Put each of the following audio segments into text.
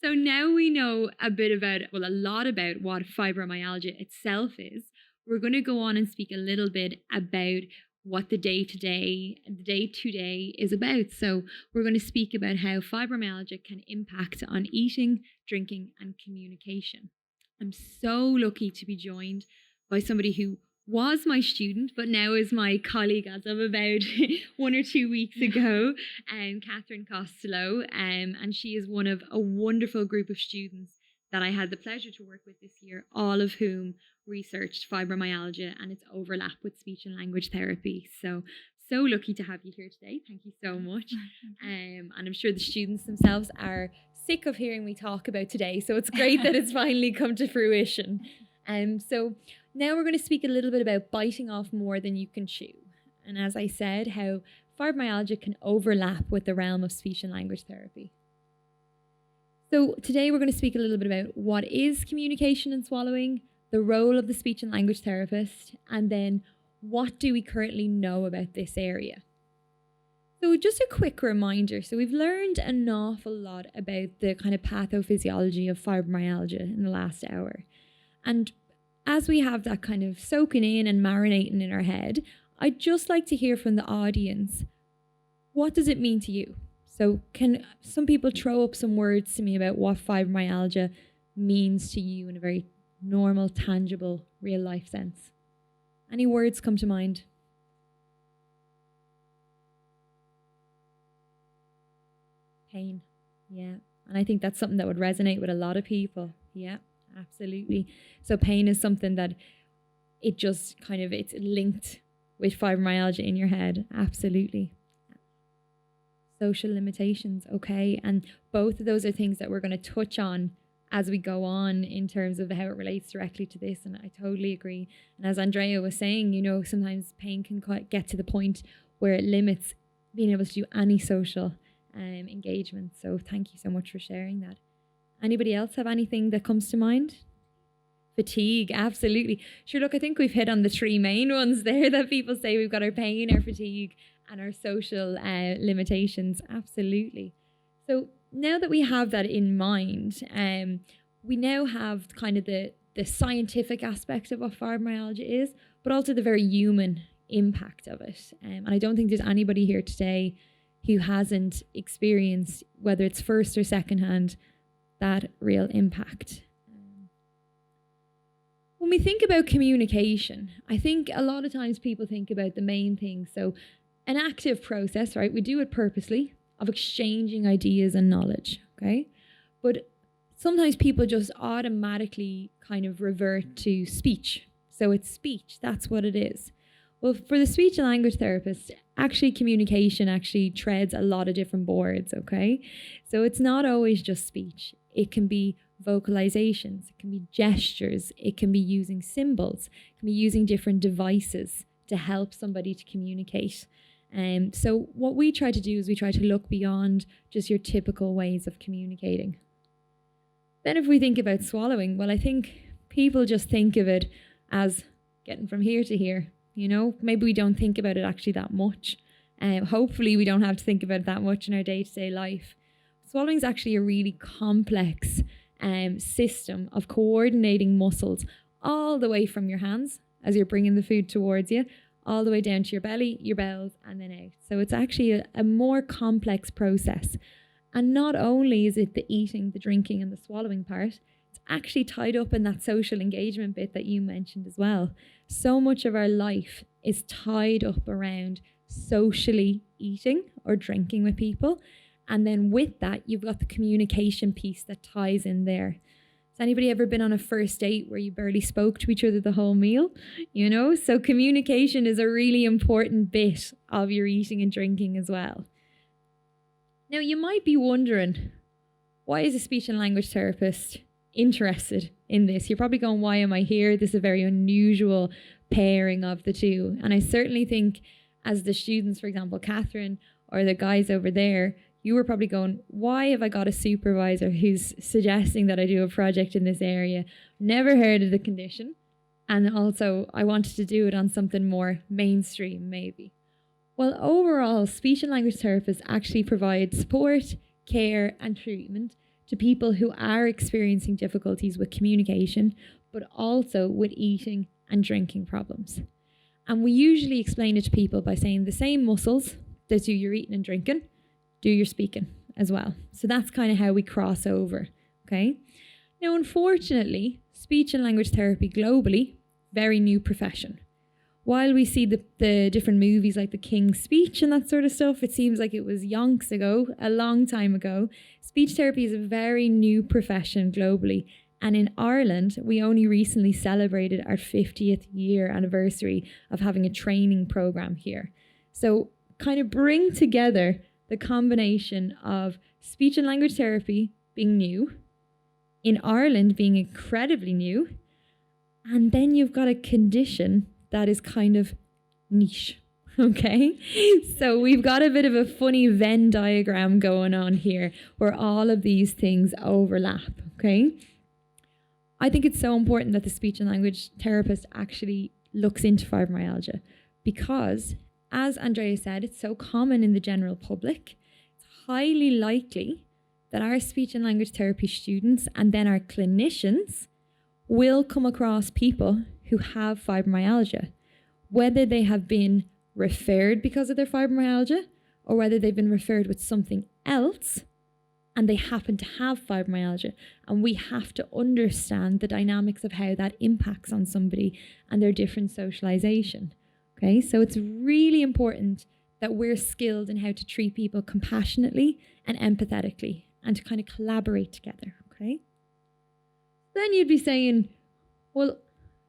So now we know a lot about what fibromyalgia itself is. We're going to go on and speak a little bit about what the day-to-day is about. So we're going to speak about how fibromyalgia can impact on eating, drinking, and communication. I'm so lucky to be joined by somebody who was my student, but now is my colleague as of about 1 or 2 weeks ago, Catherine Costello, and she is one of a wonderful group of students that I had the pleasure to work with this year, all of whom researched fibromyalgia and its overlap with speech and language therapy. So lucky to have you here today. Thank you so much. And I'm sure the students themselves are sick of hearing me talk about today, so it's great that it's finally come to fruition. So now we're going to speak a little bit about biting off more than you can chew. And as I said, how fibromyalgia can overlap with the realm of speech and language therapy. So today we're going to speak a little bit about what is communication and swallowing, the role of the speech and language therapist, and then what do we currently know about this area. So just a quick reminder. So we've learned an awful lot about the kind of pathophysiology of fibromyalgia in the last hour. And as we have that kind of soaking in and marinating in our head, I'd just like to hear from the audience, what does it mean to you? So can some people throw up some words to me about what fibromyalgia means to you in a very normal, tangible, real life sense? Any words come to mind? Pain. Yeah. And I think that's something that would resonate with a lot of people. Yeah, absolutely. So pain is something that it's linked with fibromyalgia in your head. Absolutely. Social limitations. Okay. And both of those are things that we're going to touch on as we go on in terms of how it relates directly to this. And I totally agree. And as Andrea was saying, sometimes pain can get to the point where it limits being able to do any social engagement. So thank you so much for sharing that. Anybody else have anything that comes to mind? Fatigue, absolutely. Sure, look, I think we've hit on the three main ones there that people say. We've got our pain, our fatigue, and our social limitations. Absolutely. So now that we have that in mind, we now have kind of the scientific aspect of what fibromyalgia is, but also the very human impact of it. And I don't think there's anybody here today who hasn't experienced, whether it's first or secondhand, that real impact. When we think about communication, I think a lot of times people think about the main things. So an active process, right? We do it purposely, of exchanging ideas and knowledge, okay? But sometimes people just automatically kind of revert to speech. So it's speech, that's what it is. Well, for the speech and language therapist, actually communication actually treads a lot of different boards, okay? So it's not always just speech. It can be vocalizations, it can be gestures, it can be using symbols, it can be using different devices to help somebody to communicate. So what we try to do is we try to look beyond just your typical ways of communicating. Then if we think about swallowing, well, I think people just think of it as getting from here to here. Maybe we don't think about it actually that much. Hopefully we don't have to think about it that much in our day-to-day life. Swallowing is actually a really complex system of coordinating muscles all the way from your hands as you're bringing the food towards you, all the way down to your belly, your bowels, and then out. So it's actually a more complex process. And not only is it the eating, the drinking, and the swallowing part, it's actually tied up in that social engagement bit that you mentioned as well. So much of our life is tied up around socially eating or drinking with people. And then with that, you've got the communication piece that ties in there. Has anybody ever been on a first date where you barely spoke to each other the whole meal? So communication is a really important bit of your eating and drinking as well. Now, you might be wondering, why is a speech and language therapist interested in this? You're probably going, why am I here? This is a very unusual pairing of the two. And I certainly think as the students, for example, Catherine or the guys over there, you were probably going, why have I got a supervisor who's suggesting that I do a project in this area? Never heard of the condition. And also, I wanted to do it on something more mainstream, maybe. Well, overall, speech and language therapists actually provide support, care, and treatment to people who are experiencing difficulties with communication, but also with eating and drinking problems. And we usually explain it to people by saying the same muscles that do your eating and drinking, do your speaking as well. So that's kind of how we cross over, okay? Now, unfortunately, speech and language therapy globally, very new profession. While we see the different movies like The King's Speech and that sort of stuff, it seems like it was yonks ago, a long time ago. Speech therapy is a very new profession globally. And in Ireland, we only recently celebrated our 50th year anniversary of having a training program here. So kind of bring together the combination of speech and language therapy being new, in Ireland being incredibly new, and then you've got a condition that is kind of niche, okay? So we've got a bit of a funny Venn diagram going on here where all of these things overlap, okay? I think it's so important that the speech and language therapist actually looks into fibromyalgia because, as Andrea said, it's so common in the general public. It's highly likely that our speech and language therapy students and then our clinicians will come across people who have fibromyalgia, whether they have been referred because of their fibromyalgia or whether they've been referred with something else and they happen to have fibromyalgia. And we have to understand the dynamics of how that impacts on somebody and their different socialization. Okay, so it's really important that we're skilled in how to treat people compassionately and empathetically and to kind of collaborate together, okay? Then you'd be saying, well,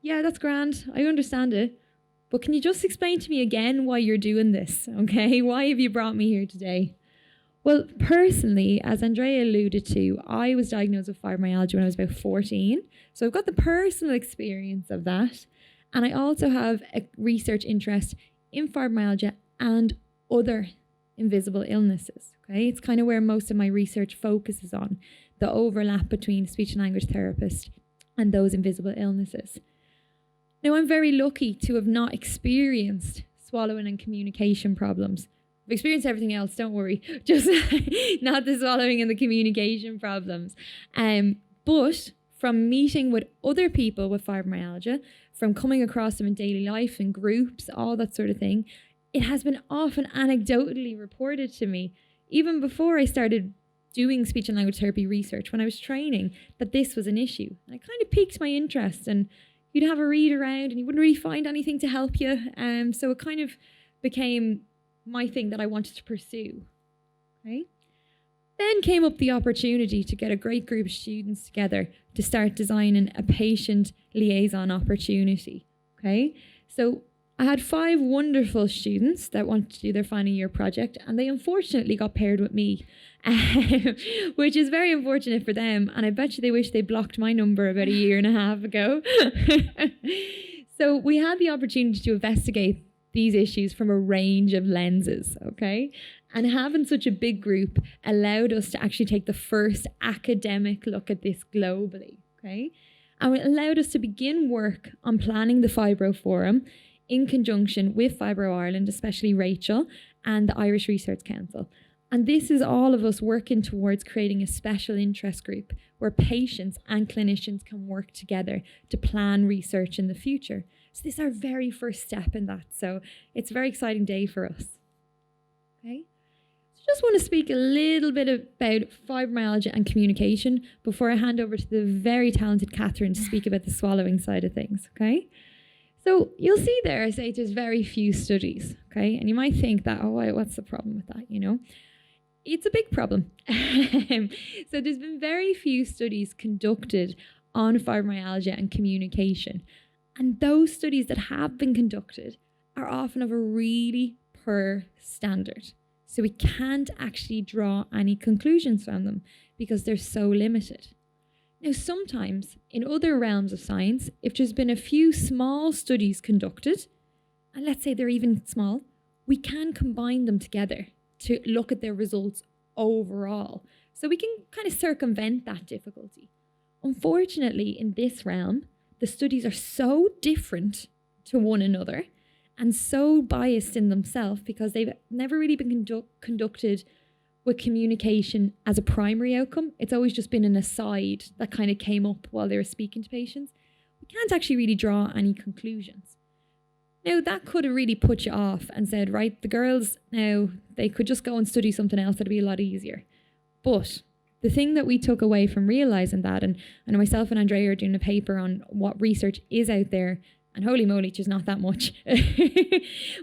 yeah, that's grand, I understand it, but can you just explain to me again why you're doing this, okay? Why have you brought me here today? Well, personally, as Andrea alluded to, I was diagnosed with fibromyalgia when I was about 14. So I've got the personal experience of that. And I also have a research interest in fibromyalgia and other invisible illnesses, okay? It's kind of where most of my research focuses on, the overlap between speech and language therapists and those invisible illnesses. Now, I'm very lucky to have not experienced swallowing and communication problems. I've experienced everything else, don't worry, just not the swallowing and the communication problems. But from meeting with other people with fibromyalgia, from coming across them in daily life, in groups, all that sort of thing, it has been often anecdotally reported to me, even before I started doing speech and language therapy research, when I was training, that this was an issue. And it kind of piqued my interest, and you'd have a read around and you wouldn't really find anything to help you. So it kind of became my thing that I wanted to pursue. Okay. Then came up the opportunity to get a great group of students together to start designing a patient liaison opportunity. Okay. So I had 5 wonderful students that wanted to do their final year project, and they unfortunately got paired with me, which is very unfortunate for them. And I bet you they wish they blocked my number about a year and a half ago. So we had the opportunity to investigate these issues from a range of lenses, okay? And having such a big group allowed us to actually take the first academic look at this globally, okay? And it allowed us to begin work on planning the Fibro Forum in conjunction with Fibro Ireland, especially Rachel, and the Irish Research Council. And this is all of us working towards creating a special interest group where patients and clinicians can work together to plan research in the future. So this is our very first step in that. So it's a very exciting day for us. Okay. So just want to speak a little bit about fibromyalgia and communication before I hand over to the very talented Catherine to speak about the swallowing side of things. Okay. So you'll see there, I say there's very few studies. Okay. And you might think that, oh, what's the problem with that? You know, it's a big problem. So there's been very few studies conducted on fibromyalgia and communication. And those studies that have been conducted are often of a really poor standard. So we can't actually draw any conclusions from them because they're so limited. Now, sometimes in other realms of science, if there's been a few small studies conducted, and let's say they're even small, we can combine them together to look at their results overall. So we can kind of circumvent that difficulty. Unfortunately, in this realm, the studies are so different to one another and so biased in themselves because they've never really been conducted with communication as a primary outcome. It's always just been an aside that kind of came up while they were speaking to patients. We can't actually really draw any conclusions. Now, that could have really put you off and said, right, the girls now, they could just go and study something else that'd be a lot easier. But the thing that we took away from realising that, and myself and Andrea are doing a paper on what research is out there, and holy moly, there's not that much.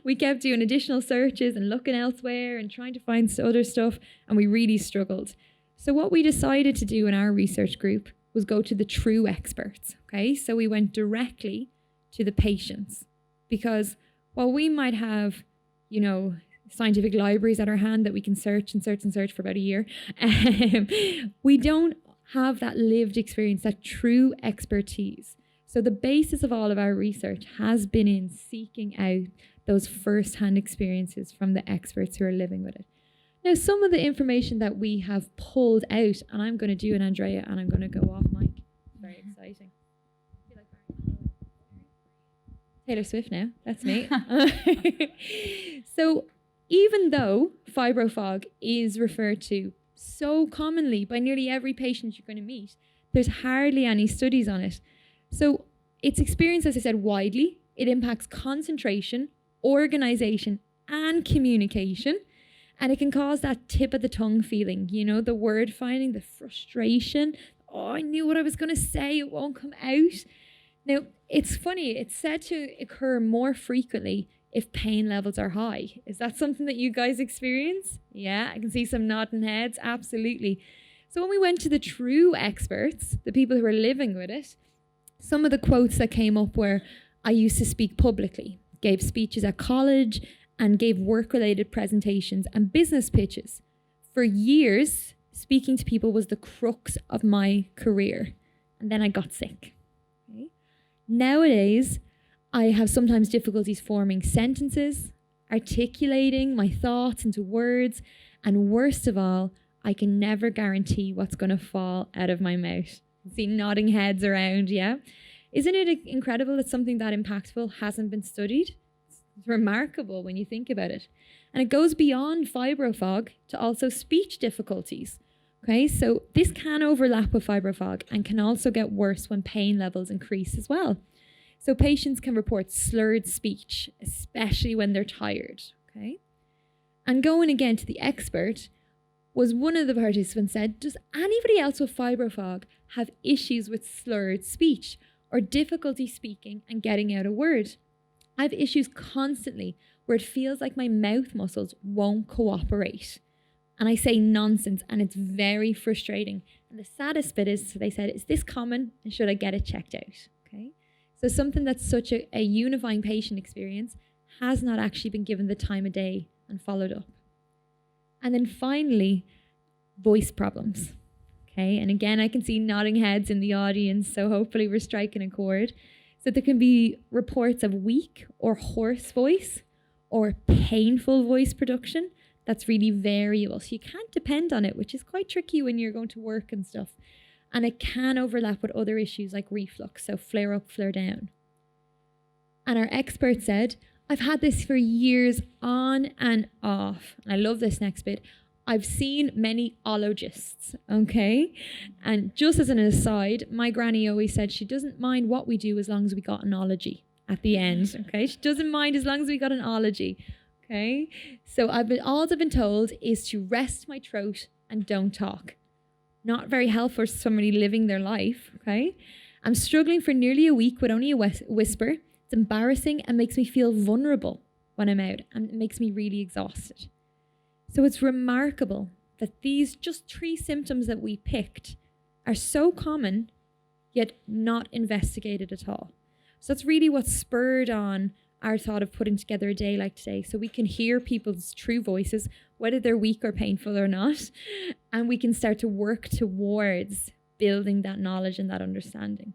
We kept doing additional searches and looking elsewhere and trying to find other stuff, and we really struggled. So what we decided to do in our research group was go to the true experts, okay? So we went directly to the patients, because while we might have, you know, scientific libraries at our hand that we can search and search and search for about a year, we don't have that lived experience, that true expertise. So the basis of all of our research has been in seeking out those first-hand experiences from the experts who are living with it. Now, some of the information that we have pulled out, and I'm going to do an Andrea, and I'm going to go off mic. Very exciting. Taylor Swift now, that's me. So even though fibrofog is referred to so commonly by nearly every patient you're going to meet, there's hardly any studies on it. So it's experienced, as I said, widely. It impacts concentration, organization, and communication. And it can cause that tip of the tongue feeling, you know, the word finding, the frustration. Oh, I knew what I was going to say, it won't come out. Now, it's funny, it's said to occur more frequently if pain levels are high. Is that something that you guys experience? Yeah, I can see some nodding heads, absolutely. So when we went to the true experts, the people who are living with it, some of the quotes that came up were, I used to speak publicly, gave speeches at college, and gave work-related presentations and business pitches. For years, speaking to people was the crux of my career. And then I got sick. Okay. Nowadays, I have sometimes difficulties forming sentences, articulating my thoughts into words, and worst of all, I can never guarantee what's going to fall out of my mouth. See nodding heads around, yeah? Isn't it incredible that something that impactful hasn't been studied? It's remarkable when you think about it. And it goes beyond fibrofog to also speech difficulties. Okay, so this can overlap with fibrofog and can also get worse when pain levels increase as well. So patients can report slurred speech, especially when they're tired. Okay, and going again to the expert, was one of the participants said, does anybody else with fibrofog have issues with slurred speech or difficulty speaking and getting out a word? I have issues constantly where it feels like my mouth muscles won't cooperate. And I say nonsense, and it's very frustrating. And the saddest bit is, so they said, is this common and should I get it checked out? Okay. So something that's such a unifying patient experience has not actually been given the time of day and followed up. And then finally, voice problems. Okay. And again, I can see nodding heads in the audience, so hopefully we're striking a chord. So there can be reports of weak or hoarse voice or painful voice production that's really variable. So you can't depend on it, which is quite tricky when you're going to work and stuff. And it can overlap with other issues like reflux, so flare up, flare down. And our expert said, I've had this for years on and off. And I love this next bit. I've seen many ologists, okay? And just as an aside, my granny always said she doesn't mind what we do as long as we got an ology at the end, okay? She doesn't mind as long as we got an ology, okay? So all I've been told is to rest my throat and don't talk. Not very helpful for somebody living their life, okay? I'm struggling for nearly a week with only a whisper. It's embarrassing and makes me feel vulnerable when I'm out, and it makes me really exhausted. So it's remarkable that these just 3 symptoms that we picked are so common, yet not investigated at all. So that's really what spurred on our thought of putting together a day like today, so we can hear people's true voices, whether they're weak or painful or not, and we can start to work towards building that knowledge and that understanding.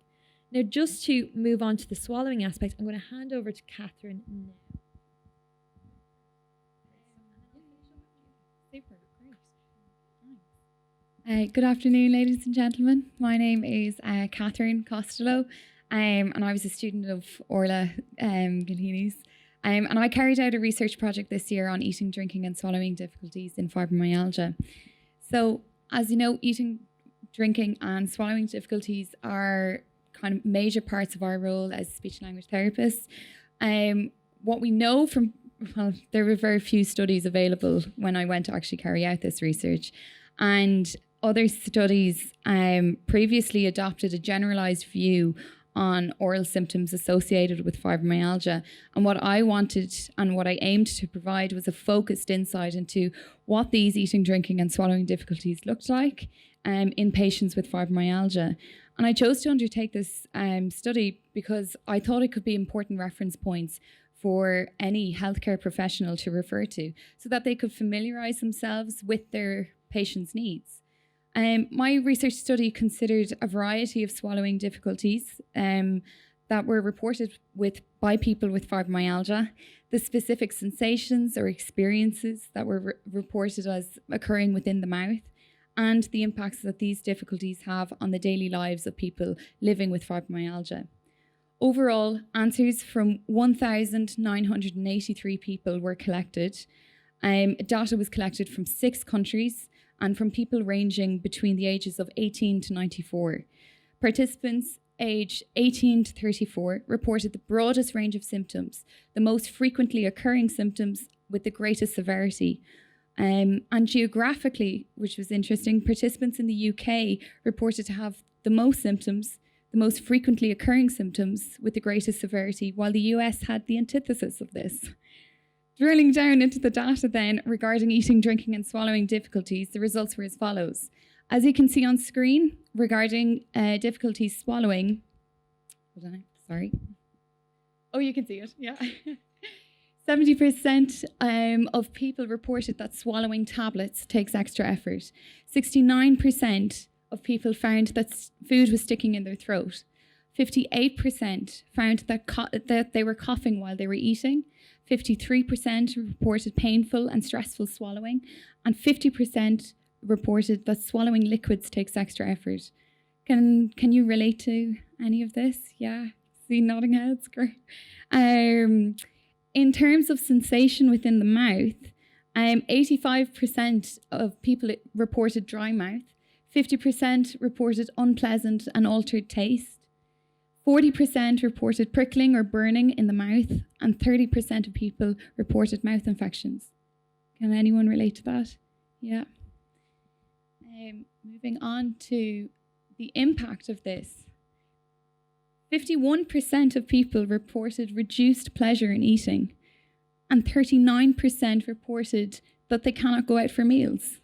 Now, just to move on to the swallowing aspect, I'm going to hand over to Catherine now. Super, great. Good afternoon, ladies and gentlemen. My name is Catherine Costello, and I was a student of Órla Gilheaney's. And I carried out a research project this year on eating, drinking and swallowing difficulties in fibromyalgia. So as you know, eating, drinking and swallowing difficulties are kind of major parts of our role as speech language therapists. What we know from, well, there were very few studies available when I went to actually carry out this research. And other studies previously adopted a generalized view on oral symptoms associated with fibromyalgia. And what I wanted and what I aimed to provide was a focused insight into what these eating, drinking and swallowing difficulties looked like in patients with fibromyalgia. And I chose to undertake this study because I thought it could be important reference points for any healthcare professional to refer to so that they could familiarize themselves with their patients' needs. My research study considered a variety of swallowing difficulties that were reported by people with fibromyalgia, the specific sensations or experiences that were reported as occurring within the mouth, and the impacts that these difficulties have on the daily lives of people living with fibromyalgia. Overall, answers from 1,983 people were collected. Data was collected from 6 countries and from people ranging between the ages of 18 to 94. Participants aged 18 to 34 reported the broadest range of symptoms, the most frequently occurring symptoms with the greatest severity. And geographically, which was interesting, participants in the UK reported to have the most symptoms, the most frequently occurring symptoms with the greatest severity, while the US had the antithesis of this. Drilling down into the data then regarding eating, drinking and swallowing difficulties, the results were as follows. As you can see on screen, regarding difficulties swallowing, Oh, you can see it, yeah. 70% of people reported that swallowing tablets takes extra effort. 69% of people found that food was sticking in their throat. 58% found that they were coughing while they were eating. 53% reported painful and stressful swallowing. And 50% reported that swallowing liquids takes extra effort. Can you relate to any of this? Yeah, see nodding heads, great. In terms of sensation within the mouth, 85% of people reported dry mouth, 50% reported unpleasant and altered taste, 40% reported prickling or burning in the mouth, and 30% of people reported mouth infections. Can anyone relate to that? Yeah. Moving on to the impact of this. 51% of people reported reduced pleasure in eating, and 39% reported that they cannot go out for meals.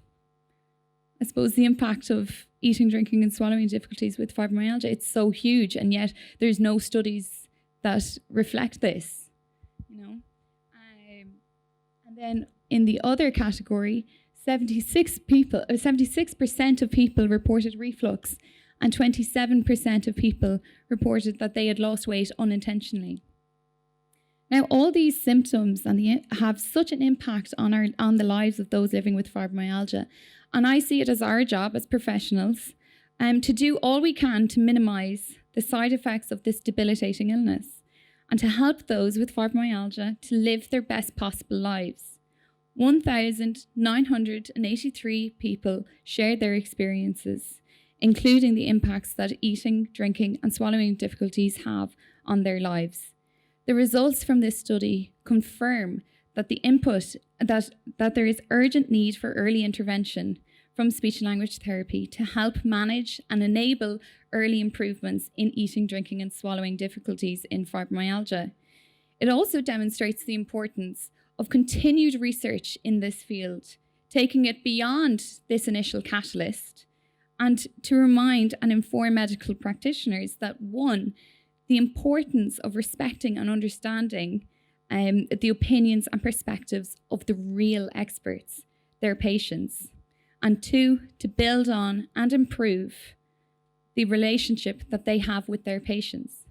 I suppose the impact of eating, drinking and swallowing difficulties with fibromyalgia, it's so huge, and yet there's no studies that reflect this, you know. And then in the other category, 76% of people reported reflux, and 27% of people reported that they had lost weight unintentionally. Now, all these symptoms have such an impact on the lives of those living with fibromyalgia, and I see it as our job as professionals to do all we can to minimise the side effects of this debilitating illness and to help those with fibromyalgia to live their best possible lives. 1,983 people shared their experiences, including the impacts that eating, drinking and swallowing difficulties have on their lives. The results from this study confirm that that there is urgent need for early intervention from speech and language therapy to help manage and enable early improvements in eating, drinking and swallowing difficulties in fibromyalgia. It also demonstrates the importance of continued research in this field, taking it beyond this initial catalyst, and to remind and inform medical practitioners that, one, the importance of respecting and understanding the opinions and perspectives of the real experts, their patients, and two, to build on and improve the relationship that they have with their patients.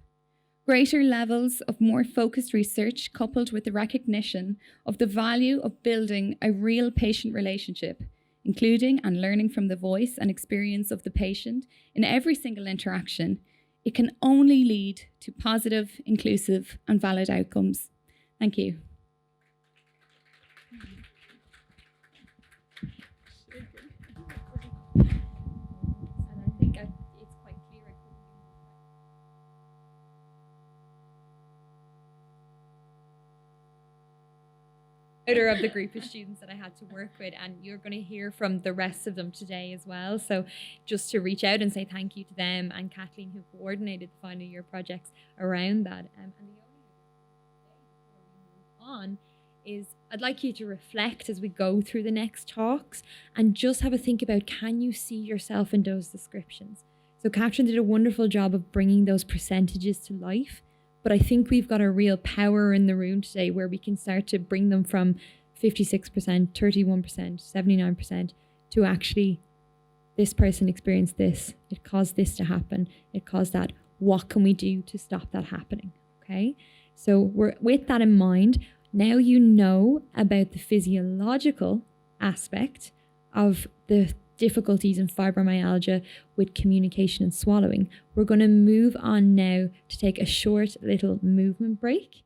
Greater levels of more focused research, coupled with the recognition of the value of building a real patient relationship, including and learning from the voice and experience of the patient in every single interaction, it can only lead to positive, inclusive and valid outcomes. Thank you. And I think it's quite clear. Of the group of students that I had to work with, and you're going to hear from the rest of them today as well. So just to reach out and say thank you to them and Kathleen, who coordinated the final year projects around that. And the only thing before we move on is I'd like you to reflect as we go through the next talks and just have a think about, can you see yourself in those descriptions? So Catherine did a wonderful job of bringing those percentages to life. But I think we've got a real power in the room today where we can start to bring them from 56%, 31%, 79% to actually, this person experienced this. It caused this to happen. It caused that. What can we do to stop that happening? Okay. So with that in mind, now you know about the physiological aspect of the difficulties in fibromyalgia with communication and swallowing. We're going to move on now to take a short little movement break.